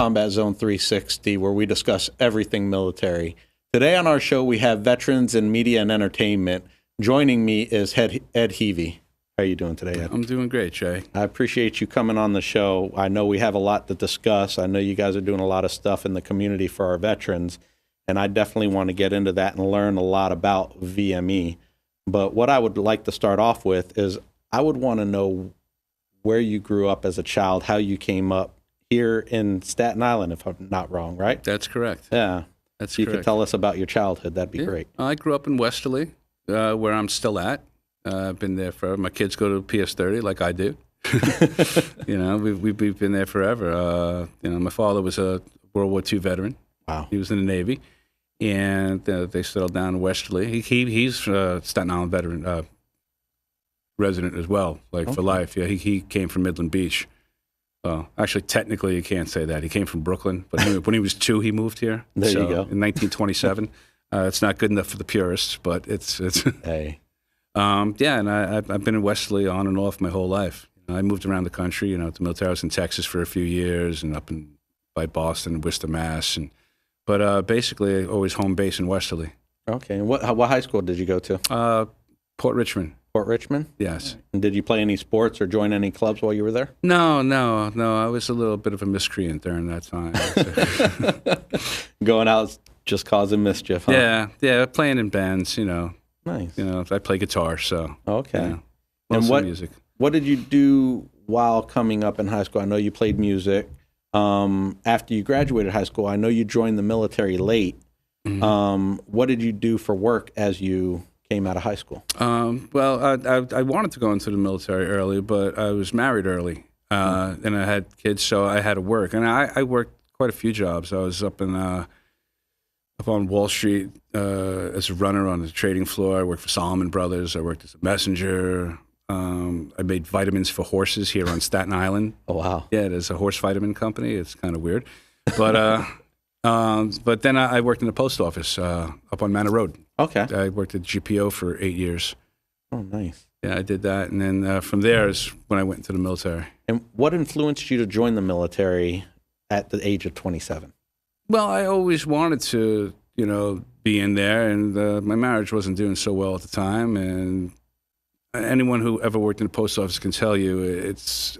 Combat Zone 360, where we discuss everything military. Today on our show, we have veterans in media and entertainment. Joining me is Ed Heavey. How are you doing today, Ed? I'm doing great, Jay. I appreciate you coming on the show. I know we have a lot to discuss. I know you guys are doing a lot of stuff in the community for our veterans, and I definitely want to get into that and learn a lot about VME. But what I would like to start off with is I would want to know where you grew up as a child, how you came up here in Staten Island, if I'm not wrong, right? That's correct. Yeah. That's If you correct. could tell us about your childhood, that'd be great. I grew up in Westerly, where I'm still at. I've been there forever. My kids go to PS30 like I do. We've been there forever. My father was a World War II veteran. Wow. He was in the Navy, and they settled down in Westerly. He's Staten Island veteran resident as well, for life. Yeah, he came from Midland Beach. Actually, technically, you can't say that. He came from Brooklyn, but when he was 2, he moved here. There you go. In 1927. It's not good enough for the purists, but it's. Hey. And I've been in Westerly on and off my whole life. I moved around the country. The military. I was in Texas for a few years, and up by Boston and Worcester, Mass. But basically, always home base in Westerly. Okay. And what high school did you go to? Port Richmond. Port Richmond? Yes. And did you play any sports or join any clubs while you were there? No. I was a little bit of a miscreant during that time. Going out just causing mischief, huh? Yeah, playing in bands, Nice. I play guitar, so. Okay. And music. What did you do while coming up in high school? I know you played music. After you graduated high school, I know you joined the military late. Mm-hmm. What did you do for work as you came out of high school? I wanted to go into the military early, but I was married early, and I had kids, so I had to work. And I worked quite a few jobs. I was up on Wall Street as a runner on the trading floor. I worked for Solomon Brothers. I worked as a messenger. I made vitamins for horses here on Staten Island. Oh, wow. Yeah, there's a horse vitamin company. It's kind of weird. But then I worked in the post office up on Manor Road. Okay. I worked at GPO for 8 years. Oh, nice. Yeah, I did that. And then from there is when I went into the military. And what influenced you to join the military at the age of 27? Well, I always wanted to, be in there. And my marriage wasn't doing so well at the time. And anyone who ever worked in the post office can tell you it's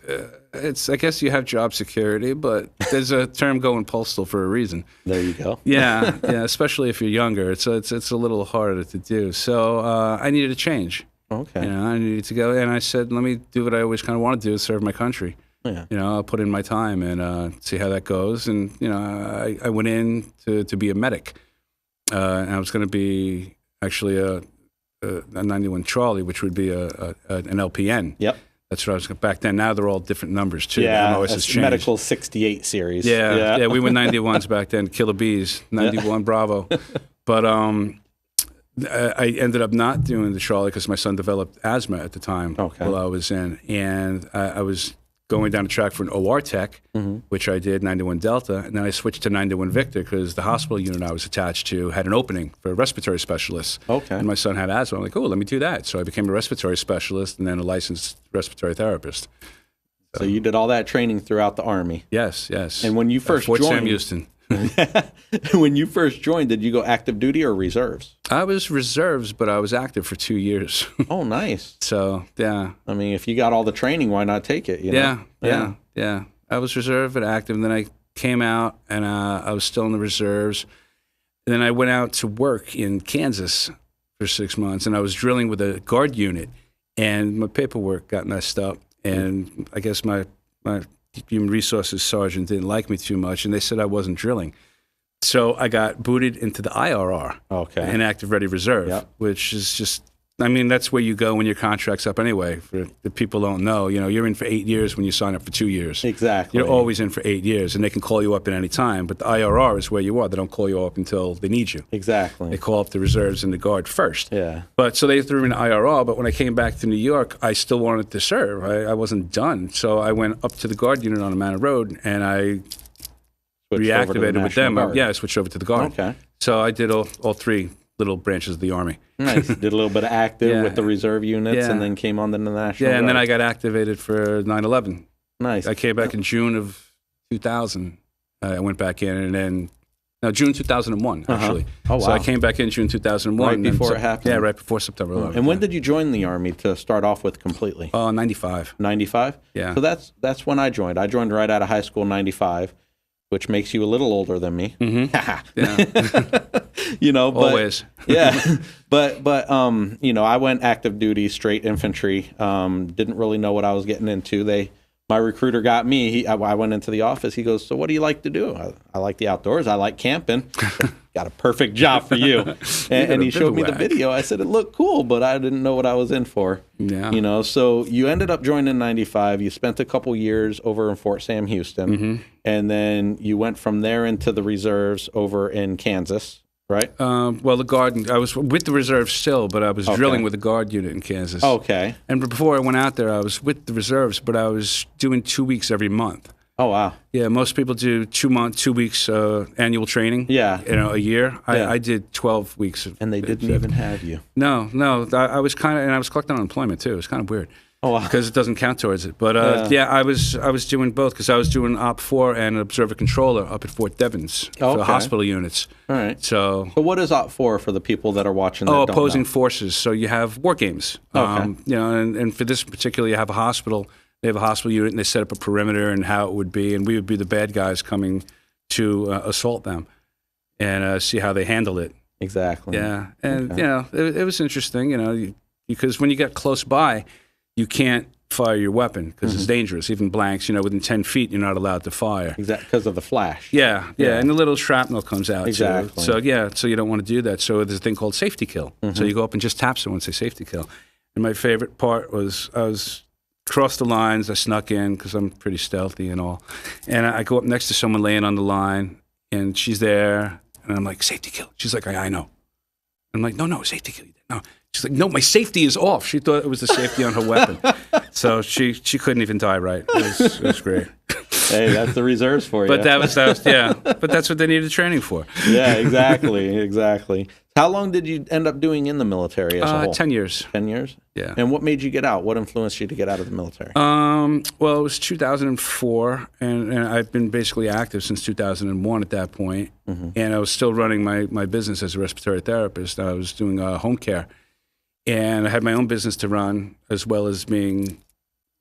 I guess you have job security, but there's a term going postal for a reason. There you go. Yeah, especially if you're younger. It's a little harder to do. So I needed a change. Okay. I needed to go, and I said, let me do what I always kind of want to do, serve my country. Yeah. I'll put in my time and see how that goes. And, I went in to be a medic. And I was going to be actually a 91 Charlie, which would be an LPN. Yep. That's what I was back then. Now they're all different numbers too. Yeah, MOS has changed. Medical 68 series. Yeah. We were 91s back then. Killer Bees, 91 Bravo. But I ended up not doing the Charlie because my son developed asthma at the time while I was in, and I was going down the track for an OR tech, which I did, 91 Delta, and then I switched to 91 Victor because the hospital unit I was attached to had an opening for a respiratory specialist. Okay. And my son had asthma. I'm like, oh, let me do that. So I became a respiratory specialist and then a licensed respiratory therapist. So you did all that training throughout the Army? Yes. And when you first Fort joined... Sam Houston. When you first joined, did you go active duty or reserves? I was reserves, but I was active for 2 years. Oh, nice. So, yeah. I mean, if you got all the training, why not take it? Yeah. I was reserve and active, and then I came out, and I was still in the reserves. And then I went out to work in Kansas for 6 months, and I was drilling with a guard unit, and my paperwork got messed up, and I guess my human resources sergeant didn't like me too much, and they said I wasn't drilling. So I got booted into the IRR, Inactive Ready Reserve, which is just, that's where you go when your contract's up anyway. For the people don't know, you're in for 8 years when you sign up for 2 years. Exactly. You're always in for 8 years, and they can call you up at any time. But the IRR is where you are. They don't call you up until they need you. Exactly. They call up the reserves and the guard first. Yeah. But so they threw me in the IRR. But when I came back to New York, I still wanted to serve. I wasn't done. So I went up to the guard unit on the Manor Road, and I reactivated with them. I switched over to the guard. Okay. So I did all 3 little branches of the Army. Nice. Did a little bit of active with the reserve units and then came on to the National Guard. And then I got activated for 9/11. Nice. I came back in June of 2000 I went back in, and then June 2001 actually. Oh, wow. So I came back in June 2001. Right before it happened. Yeah, right before September 11th. And when did you join the Army to start off with completely? 95. 95? Yeah. So that's when I joined. I joined right out of high school in 95, which makes you a little older than me. Mm-hmm. Yeah. You know, but, always. Yeah. But you know, I went active duty, straight infantry. Didn't really know what I was getting into. My recruiter got me. I went into the office. He goes, "So what do you like to do?" I like the outdoors. I like camping. Got a perfect job for you. And he showed me the video. I said it looked cool, but I didn't know what I was in for. Yeah. You know, so you ended up joining in 95. You spent a couple years over in Fort Sam Houston. And then you went from there into the reserves over in Kansas, right? Well, the Guard, I was with the reserves still, but I was drilling with the Guard unit in Kansas. Okay. And before I went out there, I was with the reserves, but I was doing 2 weeks every month. Oh, wow. Yeah, most people do 2 weeks annual training. Yeah. You know, a year. Yeah. I did 12 weeks. And they didn't even have you. No. I was and I was collecting unemployment too. It was kind of weird. Oh, wow. Because it doesn't count towards it. But yeah, I was doing both because I was doing Op 4 and Observer Controller up at Fort Devens for the hospital units. All right. So what is Op 4 for the people that are watching that don't opposing know? forces. So you have war games. Okay. You know, and for this particular, you have a hospital. They have a hospital unit, and they set up a perimeter and how it would be, and we would be the bad guys coming to assault them and see how they handle it. Exactly. Yeah, and you know, it was interesting. You know, because when you get close by, you can't fire your weapon because it's dangerous. Even blanks, you know, within 10 feet, you're not allowed to fire. Exactly, because of the flash. Yeah, and the little shrapnel comes out. Exactly. Too. So you don't want to do that. So there's a thing called safety kill. So you go up and just tap someone and say safety kill. And my favorite part was I was crossed the lines. I snuck in because I'm pretty stealthy and all. And I go up next to someone laying on the line, and she's there, and I'm like, safety kill. She's like, I know. I'm like, no, safety kill. No. She's like, no, my safety is off. She thought it was the safety on her weapon. So she couldn't even die right. It was great. Hey, that's the reserves for you. But that was yeah. But that's what they needed training for. Yeah, exactly. How long did you end up doing in the military as a whole? 10 years. 10 years? Yeah. And what made you get out? What influenced you to get out of the military? Well, it was 2004, and I've been basically active since 2001 at that point. And I was still running my business as a respiratory therapist. I was doing home care. And I had my own business to run, as well as being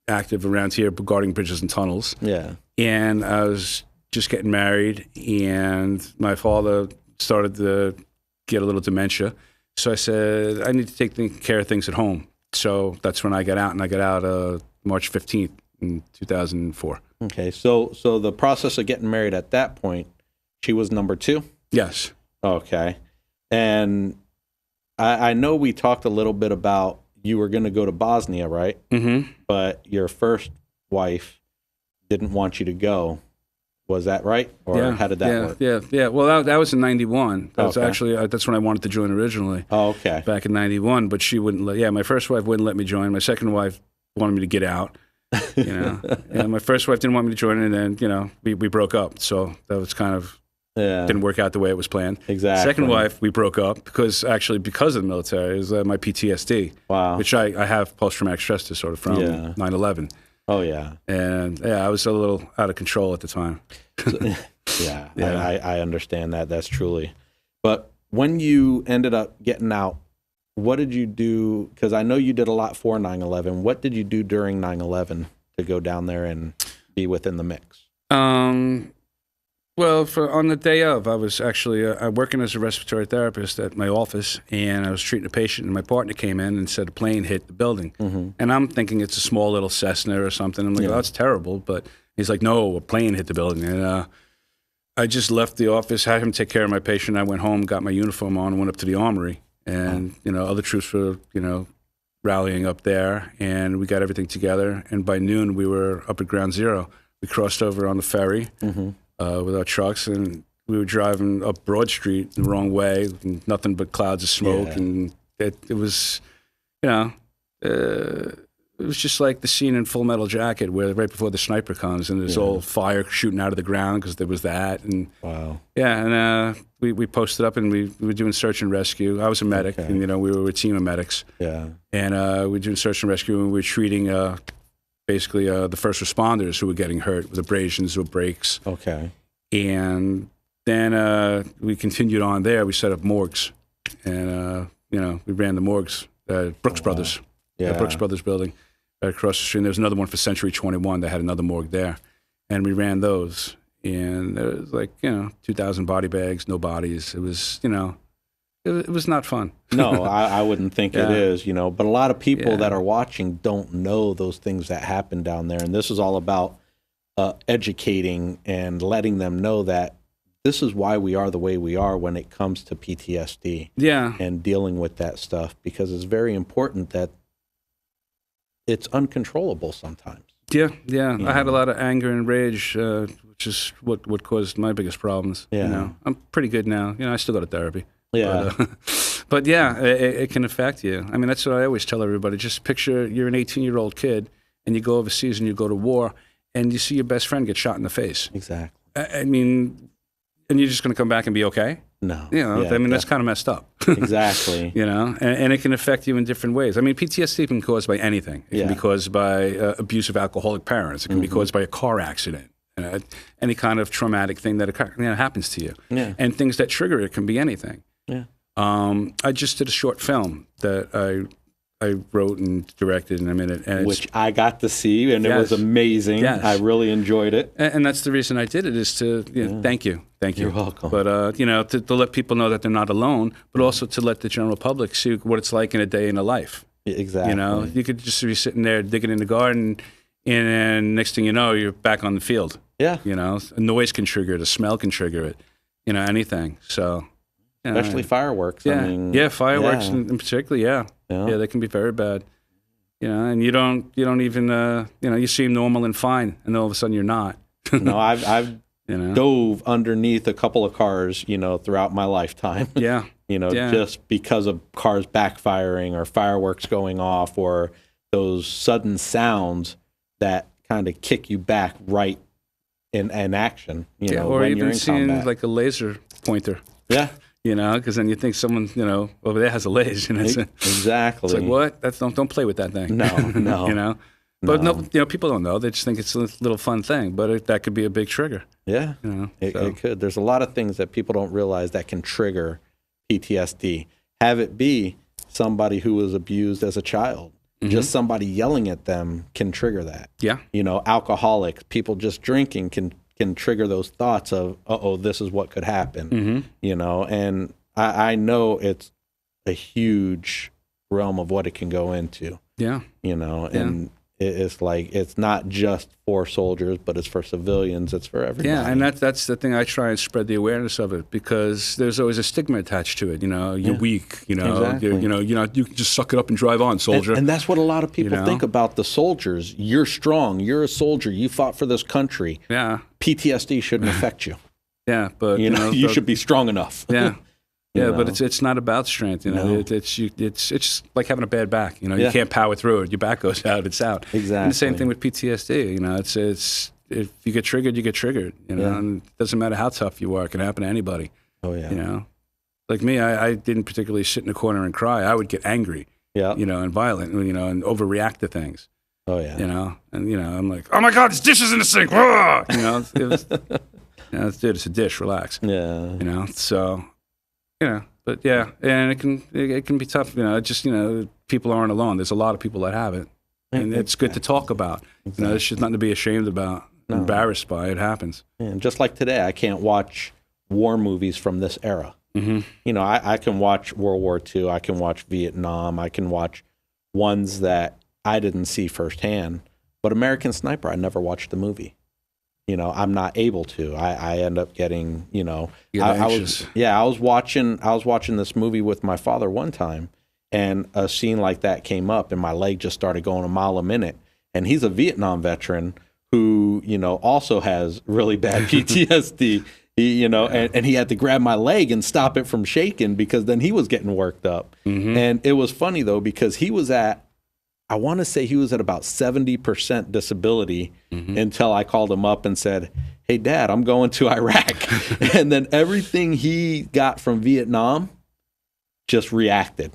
active around here guarding bridges and tunnels. Yeah. And I was just getting married, and my father started to get a little dementia. So I said, I need to take care of things at home. So that's when I got out, and I got out March 15th in 2004. Okay, so the process of getting married at that point, she was number 2? Yes. Okay. And I know we talked a little bit about you were going to go to Bosnia, right? Mm-hmm. But your first wife didn't want you to go. Was that right? Or how did that work? Yeah. Well, that was in 91. That was actually, that's when I wanted to join originally. Oh, okay. Back in 91, but she wouldn't my first wife wouldn't let me join. My second wife wanted me to get out. You know, and my first wife didn't want me to join, and then, you know, we broke up. So that was kind of, didn't work out the way it was planned. Exactly. Second wife, we broke up because of the military. It was my PTSD. Wow. Which I have post-traumatic stress disorder from 9/11. Oh, yeah. And I was a little out of control at the time. I understand that. That's truly. But when you ended up getting out, what did you do? Because I know you did a lot for 9/11. What did you do during 9/11 to go down there and be within the mix? Well, on the day of, I was actually working as a respiratory therapist at my office, and I was treating a patient, and my partner came in and said a plane hit the building. And I'm thinking it's a small little Cessna or something. I'm like, oh, that's terrible. But he's like, no, a plane hit the building. And I just left the office, had him take care of my patient. I went home, got my uniform on, went up to the armory. And, you know, other troops were, you know, rallying up there, and we got everything together. And by noon, we were up at Ground Zero. We crossed over on the ferry. With our trucks, and we were driving up Broad Street the wrong way, and nothing but clouds of smoke, and it was, you know, it was just like the scene in Full Metal Jacket, where right before the sniper comes, and there's all fire shooting out of the ground because there was that, and and we posted up, and we were doing search and rescue. I was a medic, and you know, we were a team of medics, and we were doing search and rescue, and we were treating basically the first responders who were getting hurt with abrasions or breaks. Okay. And then we continued on there. We set up morgues, and we ran the morgues. Brooks Brothers, Yeah. Brooks Brothers building right across the street. And there was another one for Century 21 that had another morgue there, and we ran those. And there was 2,000 body bags, no bodies. It was it was not fun. No, I wouldn't think it Yeah. is, but a lot of people Yeah. that are watching don't know those things that happen down there. And this is all about educating and letting them know that this is why we are the way we are when it comes to PTSD Yeah. and dealing with that stuff, because it's very important that it's uncontrollable sometimes. Yeah. I had a lot of anger and rage, which is what caused my biggest problems. Yeah. I'm pretty good now. I still go to therapy. Yeah. But yeah, it can affect you. I mean, that's what I always tell everybody. Just picture you're an 18-year-old kid and you go overseas and you go to war and you see your best friend get shot in the face. Exactly. I mean, and you're just going to come back and be okay? No. Yeah, I mean, that's kind of messed up. Exactly. And it can affect you in different ways. I mean, PTSD can be caused by anything. It can be caused by abusive alcoholic parents. It can be caused by a car accident. Any kind of traumatic thing that happens to you. Yeah. And things that trigger it can be anything. Yeah. I just did a short film that I wrote and directed in a minute. And Which I got to see, and it was amazing. Yes. I really enjoyed it. And that's the reason I did it, is to thank you. You're welcome. But to let people know that they're not alone, but also to let the general public see what it's like in a day in a life. Exactly. You could just be sitting there digging in the garden, and next thing you know, you're back on the field. Yeah. A noise can trigger it, a smell can trigger it, anything. So. Especially fireworks. Yeah, I mean, fireworks in particular. Yeah, they can be very bad. And you don't even you seem normal and fine, and then all of a sudden you're not. No, I've dove underneath a couple of cars, throughout my lifetime. Yeah. Just because of cars backfiring or fireworks going off or those sudden sounds that kind of kick you back right in action. Or when even you're in seeing combat. like a laser pointer. Yeah. Because then you think someone, over there has a laser. And Exactly. It's like, what? Don't play with that thing. No. But no, people don't know. They just think it's a little fun thing. But that could be a big trigger. Yeah. It could. There's a lot of things that people don't realize that can trigger PTSD. Have it be somebody who was abused as a child. Mm-hmm. Just somebody yelling at them can trigger that. Yeah. Alcoholics, people just drinking can trigger those thoughts of, this is what could happen, and I know it's a huge realm of what it can go into. Yeah. And it's like, it's not just for soldiers, but it's for civilians. It's for everybody. Yeah, and that's the thing. I try and spread the awareness of it, because there's always a stigma attached to it. You're weak. Exactly. You can just suck it up and drive on, soldier. And that's what a lot of people think about the soldiers. You're strong. You're a soldier. You fought for this country. Yeah. PTSD shouldn't affect you. Yeah, but you should be strong enough. Yeah. Yeah, but it's not about strength. No. It's just like having a bad back. You can't power through it. Your back goes out. It's out. Exactly. And the same thing with PTSD. It's if you get triggered, you get triggered. And it doesn't matter how tough you are. It can happen to anybody. Oh yeah. Like me, I didn't particularly sit in a corner and cry. I would get angry. Yeah. And violent. And overreact to things. Oh yeah. And I'm like, oh my God, this dish is in the sink. Whoa! It was. Dude, it's a dish. Relax. Yeah. So. But yeah, and it can be tough. People aren't alone. There's a lot of people that have it, and it's good to talk about. Exactly. It's just nothing to be ashamed about, embarrassed by. It happens. And just like today, I can't watch war movies from this era. Mm-hmm. I can watch World War II. I can watch Vietnam. I can watch ones that I didn't see firsthand. But American Sniper, I never watched the movie. I'm not able to. I end up getting, I was watching this movie with my father one time, and a scene like that came up, and my leg just started going a mile a minute. And he's a Vietnam veteran who, also has really bad PTSD. And he had to grab my leg and stop it from shaking, because then he was getting worked up. Mm-hmm. And it was funny though, because he was at about 70% disability until I called him up and said, hey, Dad, I'm going to Iraq. And then everything he got from Vietnam just reacted.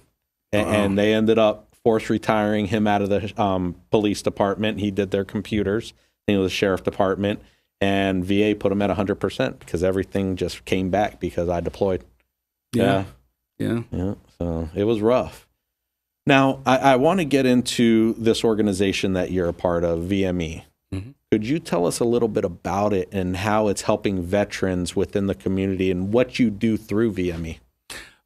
And they ended up forced retiring him out of the police department. He did their computers, the sheriff department. and VA put them at 100% because everything just came back because I deployed. Yeah. So it was rough. Now, I want to get into this organization that you're a part of, VME. Mm-hmm. Could you tell us a little bit about it and how it's helping veterans within the community and what you do through VME?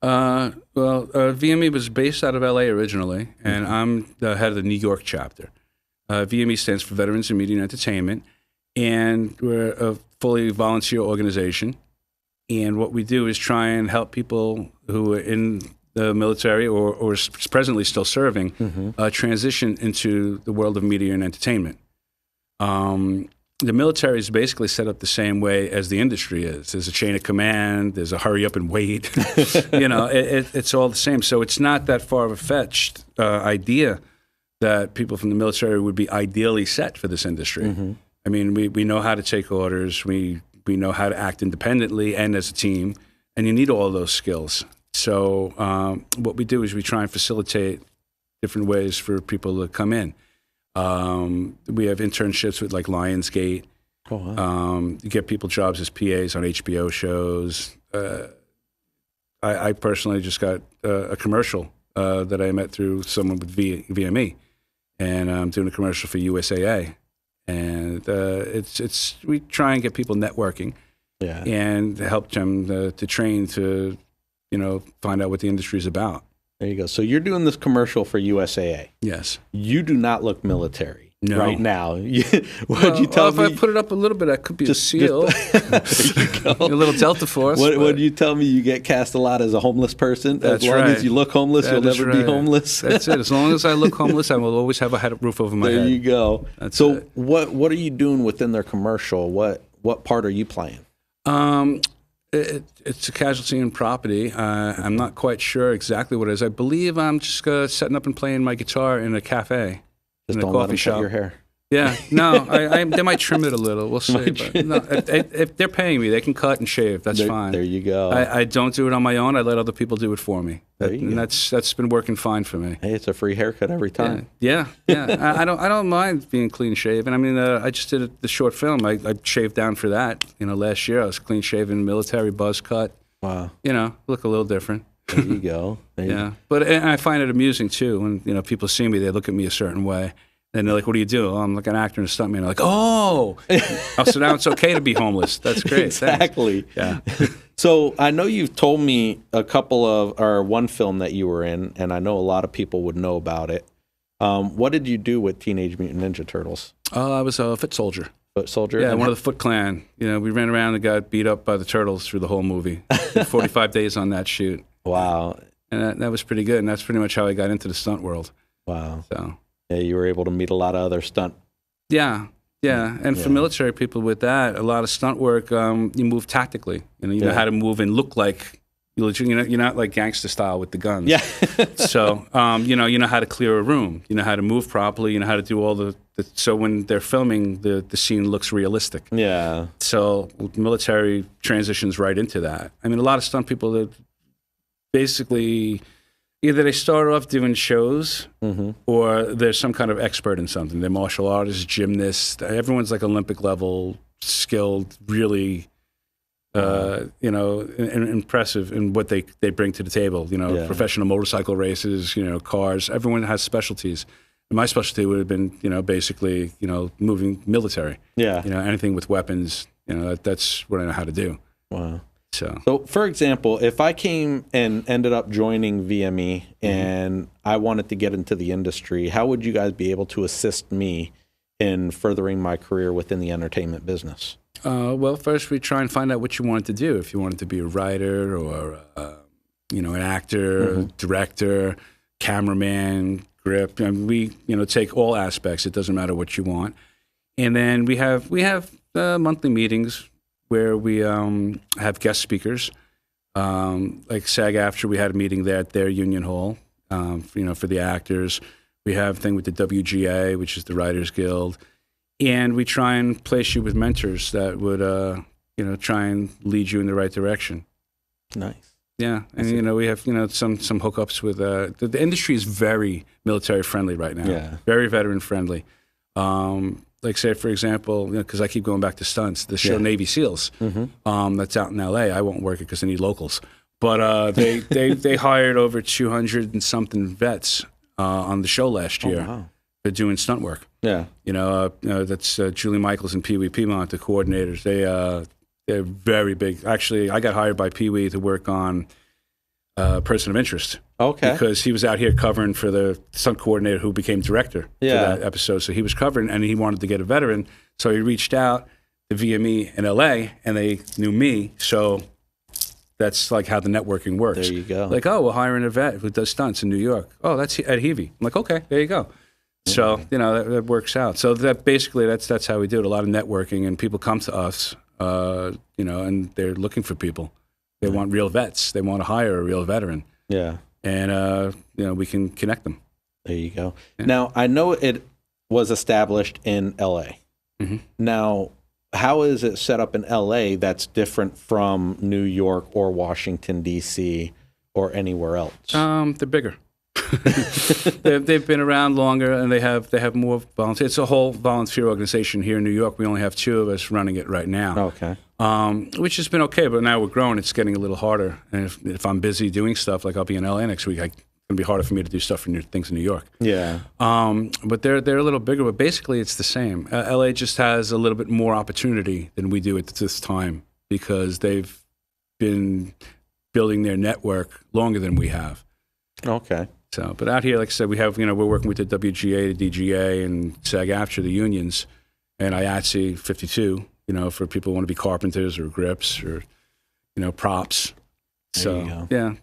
VME was based out of LA originally, and I'm the head of the New York chapter. VME stands for Veterans in Media and Entertainment, and we're a fully volunteer organization. And what we do is try and help people who are in the military or presently still serving transition into the world of media and entertainment. The military is basically set up the same way as the industry is. There's a chain of command. There's a hurry up and wait. It's all the same. So it's not that far of a fetched idea that people from the military would be ideally set for this industry. Mm-hmm. I mean, we know how to take orders. We know how to act independently and as a team, and you need all those skills. So what we do is we try and facilitate different ways for people to come in. We have internships with like Lionsgate. Oh, wow. You get people jobs as PAs on HBO shows. I personally just got a commercial that I met through someone with VME, and I'm doing a commercial for USAA. And we try and get people networking, and help them to train to, find out what the industry is about. There you go. So you're doing this commercial for USAA. Yes. You do not look military right now. Would you tell me? If I put it up a little bit, I could be a SEAL. There you go. A little Delta Force. Would you tell me you get cast a lot as a homeless person? That's as long as you look homeless, you'll never be homeless. That's it. As long as I look homeless, I will always have a roof over my head. There you go. So what are you doing within their commercial? What part are you playing? It's a casualty and property. I'm not quite sure exactly what it is. I believe I'm just setting up and playing my guitar in a cafe, just in a don't coffee let them shop. cut your hair. Yeah, no, they might trim it a little. We'll see. But no, if they're paying me, they can cut and shave. That's fine. There you go. I don't do it on my own. I let other people do it for me. That's been working fine for me. Hey, it's a free haircut every time. Yeah. I don't mind being clean shaven. I mean, I just did the short film. I shaved down for that. Last year I was clean shaven, military buzz cut. Wow. Look a little different. There you go. But I find it amusing too when people see me. They look at me a certain way. And they're like, what do you do? Oh, I'm like an actor and a stuntman. They're like, oh, so now it's okay to be homeless. That's great. Exactly. Thanks. Yeah. So I know you've told me one film that you were in, and I know a lot of people would know about it. What did you do with Teenage Mutant Ninja Turtles? I was a foot soldier. Foot soldier? Yeah, one of the Foot Clan. We ran around and got beat up by the turtles through the whole movie. 45 days on that shoot. Wow. And that was pretty good, and that's pretty much how I got into the stunt world. Wow. So. Yeah, you were able to meet a lot of other stunt. Yeah. And for military people with that, a lot of stunt work, you move tactically. You know how to move and look like, you're not like gangster style with the guns. Yeah. So, you know how to clear a room. You know how to move properly. You know how to do all so when they're filming, the scene looks realistic. Yeah. So military transitions right into that. I mean, a lot of stunt people that basically... Either they start off doing shows or they're some kind of expert in something. They're martial artists, gymnasts. Everyone's like Olympic level, skilled, really, impressive in what they bring to the table. Professional motorcycle races, cars. Everyone has specialties. And my specialty would have been, basically, moving military. Yeah. Anything with weapons, that's what I know how to do. Wow. So, for example, if I came and ended up joining VME and I wanted to get into the industry, how would you guys be able to assist me in furthering my career within the entertainment business? Well, first we try and find out what you wanted to do. If you wanted to be a writer or, an actor, director, cameraman, grip. We, take all aspects. It doesn't matter what you want. And then we have monthly meetings where we have guest speakers. Like SAG-AFTRA, we had a meeting there at their union hall, for the actors. We have a thing with the WGA, which is the Writers Guild. And we try and place you with mentors that would, try and lead you in the right direction. Nice. Yeah, and we have some hookups with the industry is very military friendly right now. Yeah. Very veteran friendly. like say for example, because I keep going back to stunts, the show Navy SEALs, that's out in L.A. I won't work it because I need locals, but they hired over 200 and something vets on the show last year. Wow. For doing stunt work. Yeah. That's Julie Michaels and Pee Wee Piedmont, the coordinators. They're very big. Actually, I got hired by Pee Wee to work on Person of Interest. Okay. Because he was out here covering for the stunt coordinator who became director for that episode. So he was covering, and he wanted to get a veteran. So he reached out to VME in LA, and they knew me. So that's like how the networking works. There you go. Like, oh, we're hiring a vet who does stunts in New York. Oh, that's Ed Heavey. I'm like, okay, there you go. So that works out. So that basically that's how we do it. A lot of networking, and people come to us, and they're looking for people. They want real vets. They want to hire a real veteran. Yeah. And we can connect them. There you go. Yeah. Now I know it was established in L.A. Mm-hmm. Now, how is it set up in L.A. that's different from New York or Washington D.C. or anywhere else? They're bigger. They've been around longer, and they have more volunteers. It's a whole volunteer organization here in New York. We only have 2 of us running it right now. Okay. Which has been okay, but now we're growing. It's getting a little harder. And if I'm busy doing stuff, like I'll be in LA next week, it's going to be harder for me to do stuff for things in New York. Yeah. But they're a little bigger, but basically it's the same. LA just has a little bit more opportunity than we do at this time because they've been building their network longer than we have. Okay. So, but out here, like I said, we have, we're working with the WGA, the DGA, and SAG-AFTRA, the unions, and IATSE 52, for people who want to be carpenters or grips or, props. So, yeah,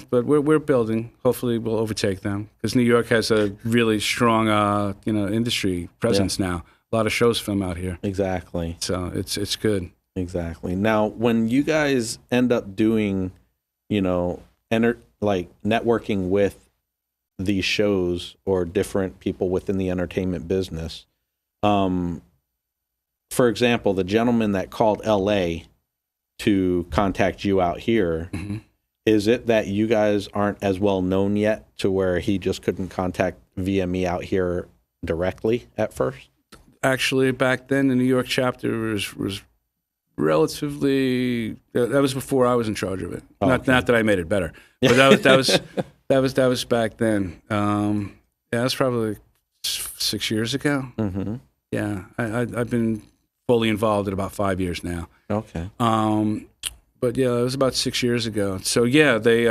but we're building. Hopefully we'll overtake them because New York has a really strong, industry presence now. A lot of shows film out here. Exactly. So it's good. Exactly. Now, when you guys end up doing, networking with these shows or different people within the entertainment business. For example, the gentleman that called LA to contact you out here, is it that you guys aren't as well known yet to where he just couldn't contact VME out here directly at first? Actually, back then, the New York chapter was relatively, that was before I was in charge of it. Oh, not that I made it better, but that was back then. That was probably 6 years ago. Mm-hmm. Yeah, I've been fully involved in about 5 years now. Okay. But yeah, it was about 6 years ago. So yeah, they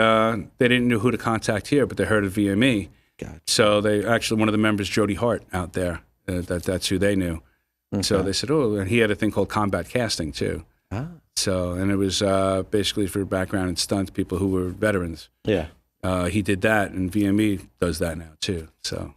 didn't know who to contact here, but they heard of VME. Gotcha. So they actually, one of the members, Jody Hart, out there, that's who they knew. Okay. So they said, oh, and he had a thing called combat casting too. Ah. So, and it was basically for background and stunt people who were veterans. Yeah. He did that, and VME does that now too. So.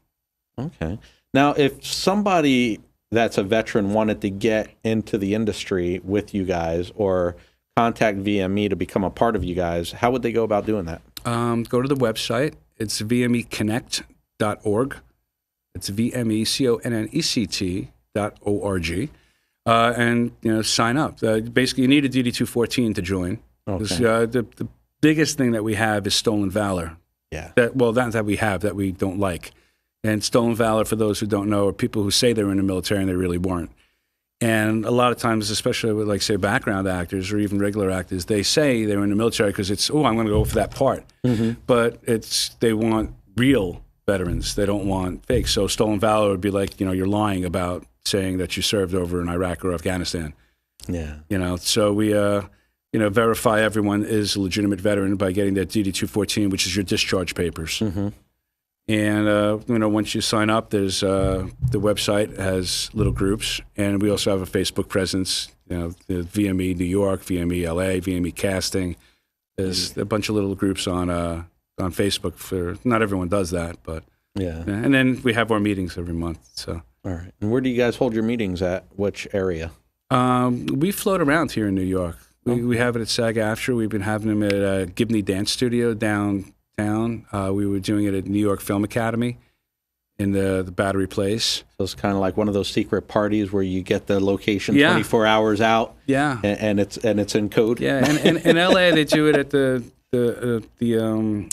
Okay. Now, if somebody that's a veteran wanted to get into the industry with you guys or contact VME to become a part of you guys, how would they go about doing that? Go to the website. It's vmeconnect.org. It's vmeconnect.org. And sign up. Basically, you need a DD-214 to join. Okay. The biggest thing that we have is stolen valor. Yeah. That we have that we don't like. And stolen valor, for those who don't know, are people who say they're in the military and they really weren't. And a lot of times, especially with, like, say, background actors or even regular actors, they say they're in the military because it's, I'm going to go for that part. Mm-hmm. But they want real veterans. They don't want fake. So stolen valor would be like, you're lying about saying that you served over in Iraq or Afghanistan. Yeah. So we, verify everyone is a legitimate veteran by getting that DD-214, which is your discharge papers. Mm-hmm. And, once you sign up, there's the website has little groups, and we also have a Facebook presence, the VME New York, VME LA, VME Casting. There's a bunch of little groups on Facebook. Not everyone does that, but yeah. And then we have our meetings every month. So. All right. And where do you guys hold your meetings at? Which area? We float around here in New York. We have it at SAG-AFTRA. We've been having them at Gibney Dance Studio downtown. We were doing it at New York Film Academy in the Battery Place. So it's kind of like one of those secret parties where you get the location 24 hours out. Yeah. And it's in code. Yeah. And in LA they do it at the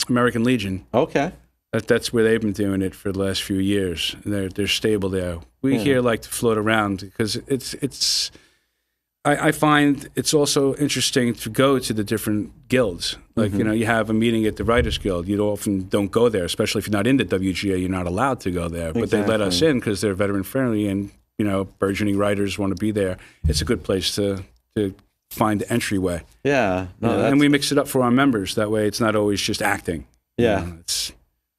American Legion. Okay. That's where they've been doing it for the last few years. They're stable there. We here like to float around because it's. I find it's also interesting to go to the different guilds. Like, you have a meeting at the Writers Guild. You often don't go there, especially if you're not in the WGA. You're not allowed to go there. But they let us in because they're veteran friendly, and burgeoning writers want to be there. It's a good place to find the entryway. Yeah, no, and we mix it up for our members. That way, it's not always just acting. Yeah,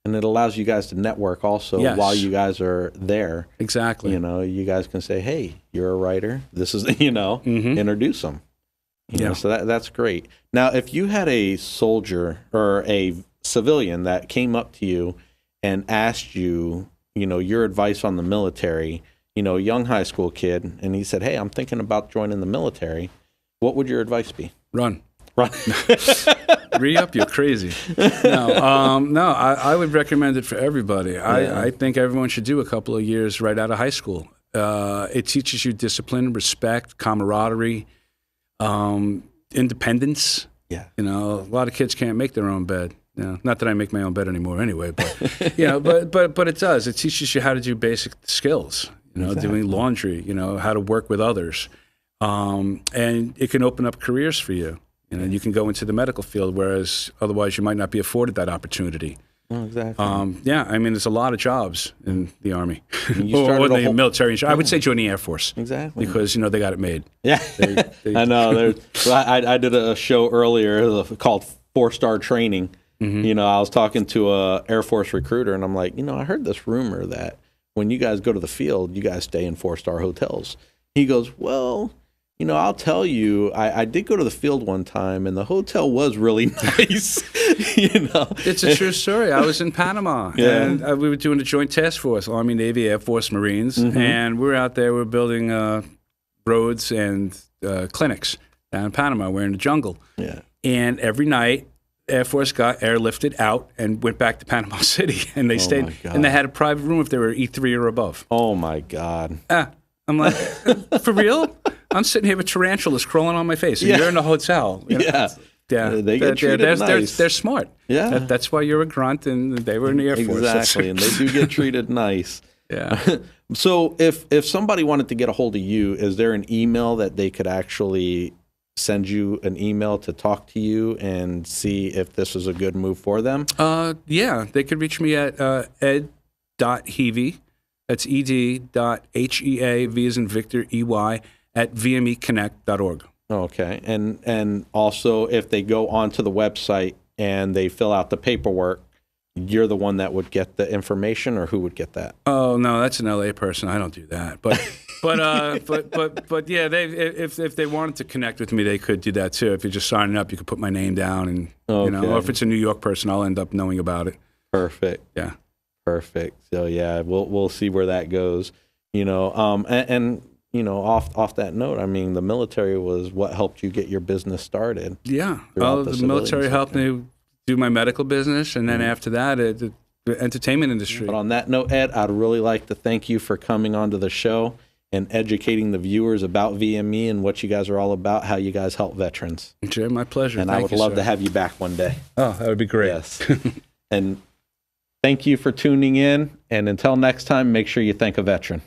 and it allows you guys to network also while you guys are there. Exactly. You guys can say, "Hey, you're a writer. This is," introduce them. So that's great. Now, if you had a soldier or a civilian that came up to you and asked you, your advice on the military, a young high school kid, and he said, "Hey, I'm thinking about joining the military," what would your advice be? Run. Run. Re-up, you're crazy. No, I would recommend it for everybody. I think everyone should do a couple of years right out of high school. It teaches you discipline, respect, camaraderie, independence. Yeah. A lot of kids can't make their own bed. Not that I make my own bed anymore anyway, but but it does. It teaches you how to do basic skills. Doing laundry. How to work with others, and it can open up careers for you. You can go into the medical field, whereas otherwise you might not be afforded that opportunity. Oh, exactly. There's a lot of jobs in the Army or the military. I would say join the Air Force. Exactly. Because, they got it made. Yeah, I know. I did a show earlier called 4-Star Training. I was talking to a Air Force recruiter, and I'm like, I heard this rumor that when you guys go to the field, you guys stay in 4-star hotels. He goes, well, I'll tell you, I did go to the field one time, and the hotel was really nice. It's a true story. I was in Panama, and we were doing a joint task force, Army, Navy, Air Force, Marines, and we were out there. We were building roads and clinics down in Panama. We're in the jungle. Yeah. And every night, Air Force got airlifted out and went back to Panama City, and they stayed. And they had a private room if they were E3 or above. Oh, my God. I'm like, for real? I'm sitting here with tarantulas crawling on my face, and you're in a hotel. Yeah. They get treated nice. They're smart. Yeah. That's why you're a grunt, and they were in the Air Force. Exactly, and they do get treated nice. Yeah. So if somebody wanted to get a hold of you, is there an email that they could actually send you an email to talk to you and see if this is a good move for them? Yeah. They could reach me at ed.heavey. That's ed.heavey, V as in Victor, EY, at vmeconnect.org. Okay. And also, if they go onto the website and they fill out the paperwork, you're the one that would get the information, or who would get that? Oh, no, that's an LA person. I don't do that. But yeah, if they wanted to connect with me, they could do that too. If you're just signing up, you could put my name down, and or if it's a New York person, I'll end up knowing about it. Perfect. Yeah. Perfect. So yeah, we'll see where that goes. Off that note, I mean, the military was what helped you get your business started. Yeah. The military helped me do my medical business, and then after that, the entertainment industry. But on that note, Ed, I'd really like to thank you for coming onto the show and educating the viewers about VME and what you guys are all about, how you guys help veterans. Sure, my pleasure. And I would love to have you back one day. Oh, that would be great. Yes. And thank you for tuning in. And until next time, make sure you thank a veteran.